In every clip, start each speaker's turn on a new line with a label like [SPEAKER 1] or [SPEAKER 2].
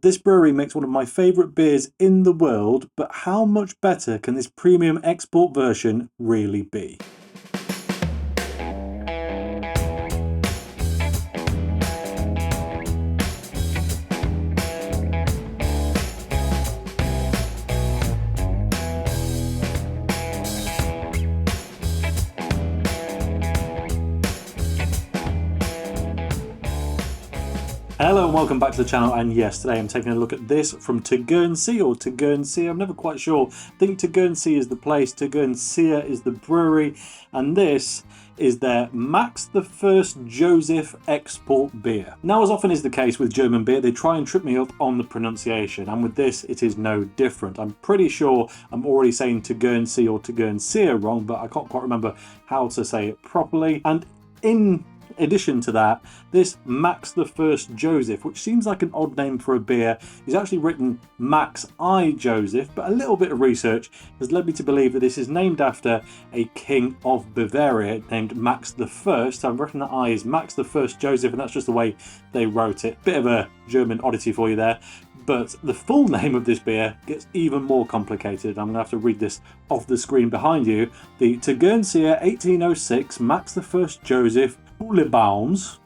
[SPEAKER 1] This brewery makes one of my favourite beers in the world, but how much better can this premium export version really be? Hello and welcome back to the channel, and yes, today I'm taking a look at this from Tegernseer or Tegernseer, I'm never quite sure. I think Tegernseer is the place, Tegernseer is the brewery, and this is their Max the First Joseph export beer. Now, as often is the case with German beer, they try and trip me up on the pronunciation, and with this it is no different. I'm pretty sure I'm already saying Tegernseer or Tegernseer wrong, but I can't quite remember how to say it properly. And in addition to that, this Max the First Joseph, which seems like an odd name for a beer, is actually written Max I Joseph, but a little bit of research has led me to believe that this is named after a king of Bavaria named Max the First. I'm reckoning that I is Max the First Joseph, and that's just the way they wrote it. Bit of a German oddity for you there. But the full name of this beer gets even more complicated. I'm going to have to read this off the screen behind you. The Tegernseer 1806 Max the First Joseph Jubilaums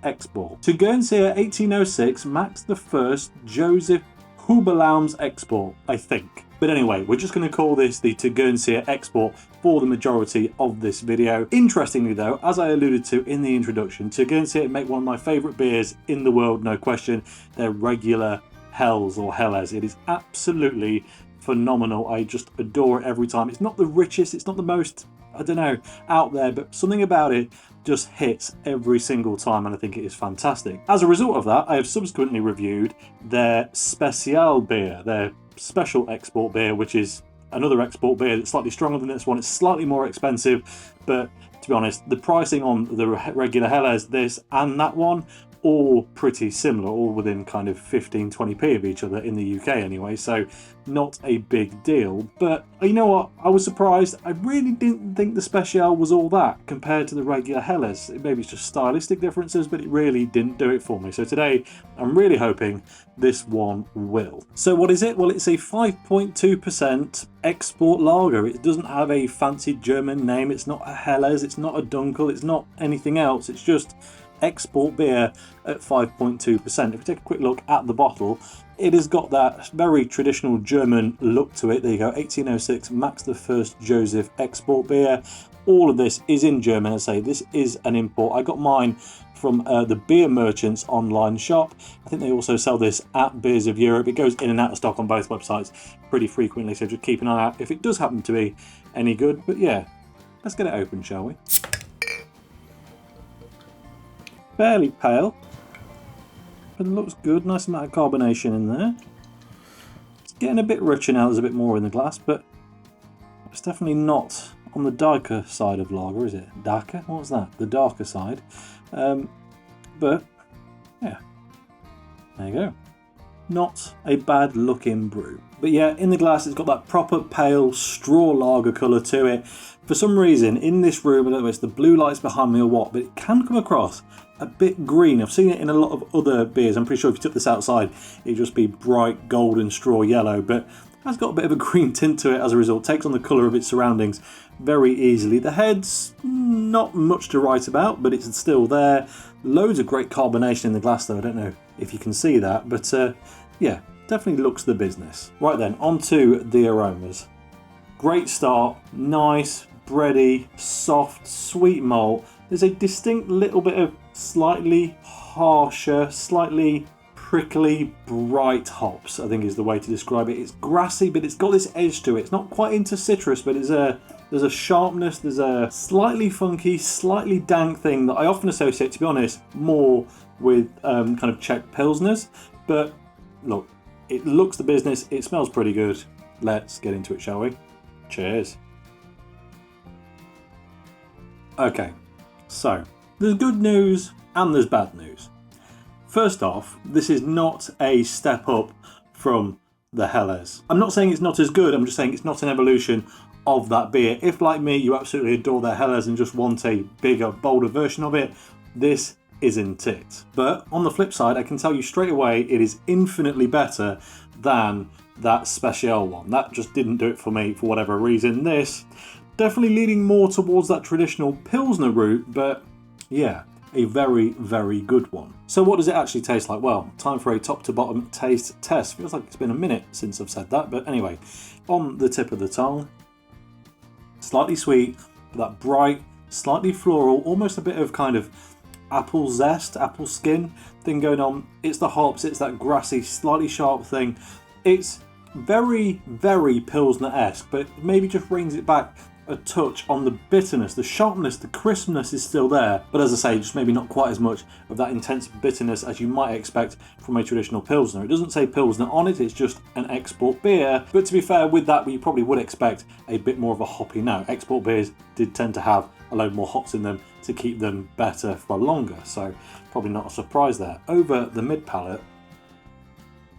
[SPEAKER 1] export. Tegernseer 1806 Max the First Joseph Jubilaums export, I think. But anyway, we're just going to call this the Tegernseer export for the majority of this video. Interestingly though, as I alluded to in the introduction, Tegernseer make one of my favourite beers in the world, no question. They're regular Hells or Helles. It is absolutely phenomenal. I just adore it every time. It's not the richest, it's not the most, I don't know, out there, but something about it just hits every single time, and I think it is fantastic. As a result of that, I have subsequently reviewed their Special beer, their special export beer, which is another export beer that's slightly stronger than this one. It's slightly more expensive, but to be honest, the pricing on the regular Helles, this and that one, all pretty similar, all within kind of 15-20p of each other in the UK anyway, so not a big deal. But you know what, I was surprised. I really didn't think the Special was all that compared to the regular Helles. Maybe it's just stylistic differences, but it really didn't do it for me. So today I'm really hoping this one will. So what is it? Well, it's a 5.2% export lager. It doesn't have a fancy German name. It's not a Helles, it's not a Dunkel, it's not anything else. It's just export beer at 5.2%. If we take a quick look at the bottle, it has got that very traditional German look to it. There you go, 1806 Max the First Joseph export beer. All of this is in German. I say this is an import. I got mine from the Beer Merchants online shop. I think they also sell this at Beers of Europe. It goes in and out of stock on both websites pretty frequently, so just keep an eye out if it does happen to be any good. But yeah, let's get it open, shall we? Fairly pale, but it looks good. Nice amount of carbonation in there. It's getting a bit richer now. There's a bit more in the glass, but it's definitely not on the darker side of lager, is it? Darker? What's that? The darker side. But yeah, there you go. Not a bad looking brew. But yeah, in the glass it's got that proper pale straw lager colour to it. For some reason in this room, I don't know if it's the blue lights behind me or what, but it can come across a bit green. I've seen it in a lot of other beers. I'm pretty sure if you took this outside it'd just be bright golden straw yellow, but it has got a bit of a green tint to it as a result. It takes on the colour of its surroundings very easily. The head's not much to write about, but it's still there. Loads of great carbonation in the glass though. I don't know if you can see that, but yeah, definitely looks the business. Right then, on to the aromas. Great start, nice, bready, soft, sweet malt. There's a distinct little bit of slightly harsher, slightly prickly, bright hops, I think is the way to describe it. It's grassy, but it's got this edge to it. It's not quite into citrus, but there's a sharpness, there's a slightly funky, slightly dank thing that I often associate, to be honest, more with kind of Czech Pilsners. But look, it looks the business, it smells pretty good. Let's get into it, shall we? Cheers. Okay, so there's good news and there's bad news. First off, this is not a step up from the Helles. I'm not saying it's not as good, I'm just saying it's not an evolution of that beer. If, like me, you absolutely adore their Helles and just want a bigger, bolder version of it, this isn't it? But on the flip side, I can tell you straight away it is infinitely better than that Special one. That just didn't do it for me for whatever reason. This definitely leaning more towards that traditional Pilsner route, but yeah, a very, very good one. So what does it actually taste like? Well, time for a top to bottom taste test. Feels like it's been a minute since I've said that, but anyway, on the tip of the tongue, slightly sweet, but that bright, slightly floral, almost a bit of kind of apple zest, apple skin thing going on. It's the hops, it's that grassy, slightly sharp thing. It's very, very Pilsner-esque, but maybe just brings it back a touch on the bitterness. The sharpness, the crispness is still there, but as I say, just maybe not quite as much of that intense bitterness as you might expect from a traditional Pilsner. It doesn't say Pilsner on it, it's just an export beer, but to be fair, with that, you probably would expect a bit more of a hoppy note. Export beers did tend to have a load more hops in them to keep them better for longer, so probably not a surprise there. Over the mid palate,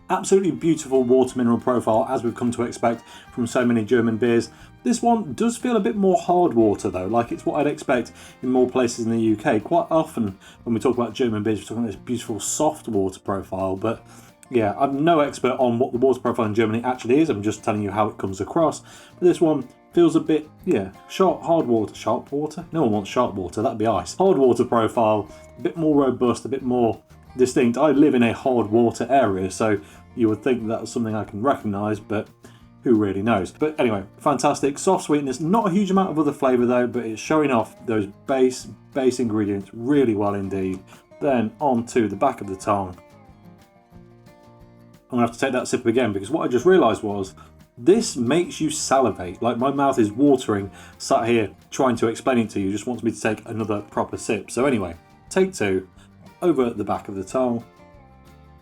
[SPEAKER 1] absolutely beautiful water mineral profile, as we've come to expect from so many German beers. This one does feel a bit more hard water though, like it's what I'd expect in more places in the UK. Quite often when we talk about German beers, we're talking about this beautiful soft water profile, but yeah, I'm no expert on what the water profile in Germany actually is, I'm just telling you how it comes across. But this one feels a bit, yeah, sharp water? No one wants sharp water, that'd be ice. Hard water profile, a bit more robust, a bit more distinct. I live in a hard water area, so you would think that was something I can recognise, but who really knows? But anyway, fantastic. Soft sweetness, not a huge amount of other flavour though, but it's showing off those base ingredients really well indeed. Then on to the back of the tongue. I'm gonna have to take that sip again, because what I just realised was this makes you salivate. Like, my mouth is watering, sat here trying to explain it to you, just wants me to take another proper sip. So anyway, take two, over the back of the tongue.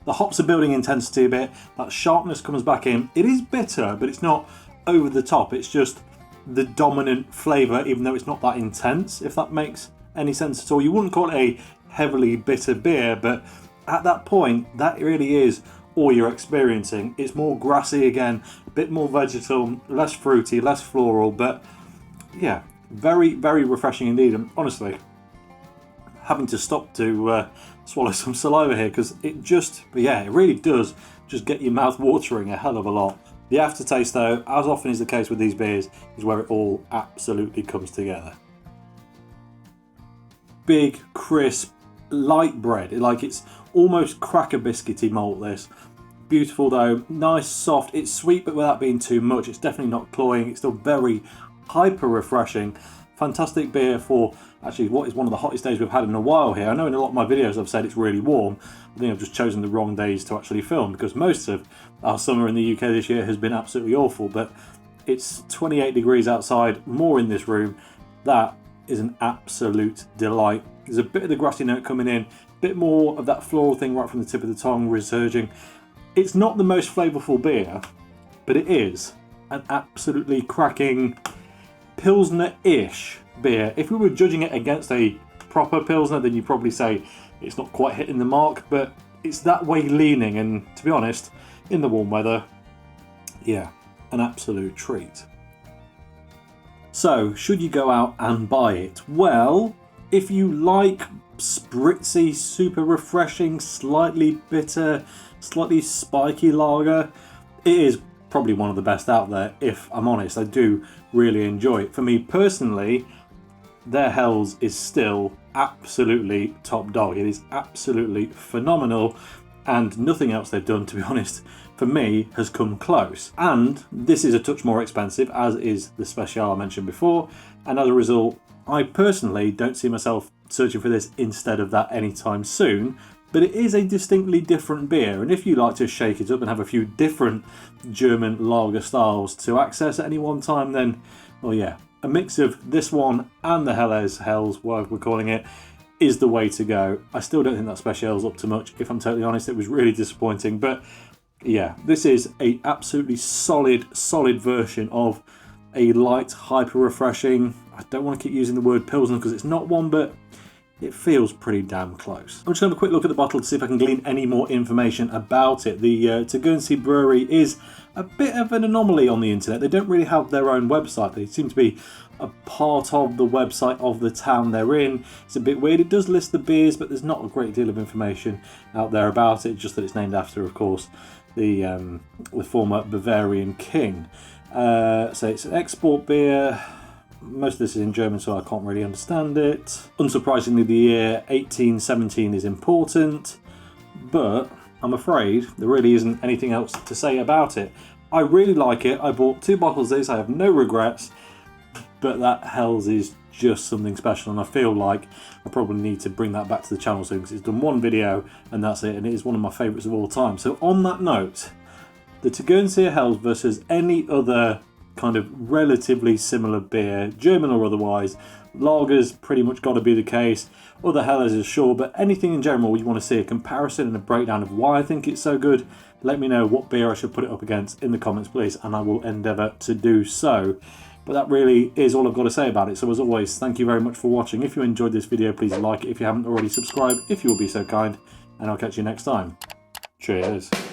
[SPEAKER 1] The hops are building intensity a bit, that sharpness comes back in. It is bitter, but it's not over the top, it's just the dominant flavour, even though it's not that intense, if that makes any sense at all. You wouldn't call it a heavily bitter beer, but at that point, that really is all you're experiencing. It's more grassy again, a bit more vegetal, less fruity, less floral, but yeah, very, very refreshing indeed. And honestly, having to stop to swallow some saliva here, because it just, yeah, it really does just get your mouth watering a hell of a lot. The aftertaste though, as often is the case with these beers, is where it all absolutely comes together. Big, crisp, light bread, like it's almost cracker biscuity malt this. Beautiful though, nice, soft, it's sweet but without being too much. It's definitely not cloying, it's still very hyper refreshing. Fantastic beer for actually what is one of the hottest days we've had in a while here. I know in a lot of my videos I've said it's really warm. I think I've just chosen the wrong days to actually film, because most of our summer in the UK this year has been absolutely awful, but it's 28 degrees outside, more in this room. That is an absolute delight. There's a bit of the grassy note coming in, a bit more of that floral thing right from the tip of the tongue resurging. It's not the most flavourful beer, but it is an absolutely cracking Pilsner-ish beer. If we were judging it against a proper Pilsner, then you'd probably say it's not quite hitting the mark, but it's that way leaning, and to be honest, in the warm weather, yeah, an absolute treat. So, should you go out and buy it? Well, if you like spritzy, super refreshing, slightly bitter, slightly spiky lager, it is probably one of the best out there, if I'm honest. I do really enjoy it. For me personally, their Hells is still absolutely top dog. It is absolutely phenomenal, and nothing else they've done, to be honest, for me, has come close. And this is a touch more expensive, as is the Special I mentioned before, and as a result, I personally don't see myself searching for this instead of that anytime soon, but it is a distinctly different beer, and if you like to shake it up and have a few different German lager styles to access at any one time, then, well, yeah, a mix of this one and the Hells, whatever we're calling it, is the way to go. I still don't think that Special's up to much, if I'm totally honest. It was really disappointing, but yeah, this is a absolutely solid version of a light, hyper refreshing, I don't want to keep using the word Pilsner because it's not one, but it feels pretty damn close. I'm just going to have a quick look at the bottle to see if I can glean any more information about it. The Tegernseer Brewery is a bit of an anomaly on the internet. They don't really have their own website. They seem to be a part of the website of the town they're in. It's a bit weird. It does list the beers, but there's not a great deal of information out there about it, just that it's named after, of course, the former Bavarian king. So it's an export beer. Most of this is in German, so I can't really understand it. Unsurprisingly, the year 1817 is important, but I'm afraid there really isn't anything else to say about it. I really like it. I bought 2 bottles of this. I have no regrets, but that Hell's is just something special, and I feel like I probably need to bring that back to the channel soon, because it's done one video and that's it, and it is one of my favourites of all time. So on that note, the Tegernseer Hell's versus any other kind of relatively similar beer, German or otherwise. Lagers pretty much got to be the case. Other Helles is sure, but anything in general you want to see a comparison and a breakdown of why I think it's so good, let me know what beer I should put it up against in the comments, please, and I will endeavour to do so. But that really is all I've got to say about it. So as always, thank you very much for watching. If you enjoyed this video, please like it. If you haven't already, subscribe if you will be so kind, and I'll catch you next time. Cheers.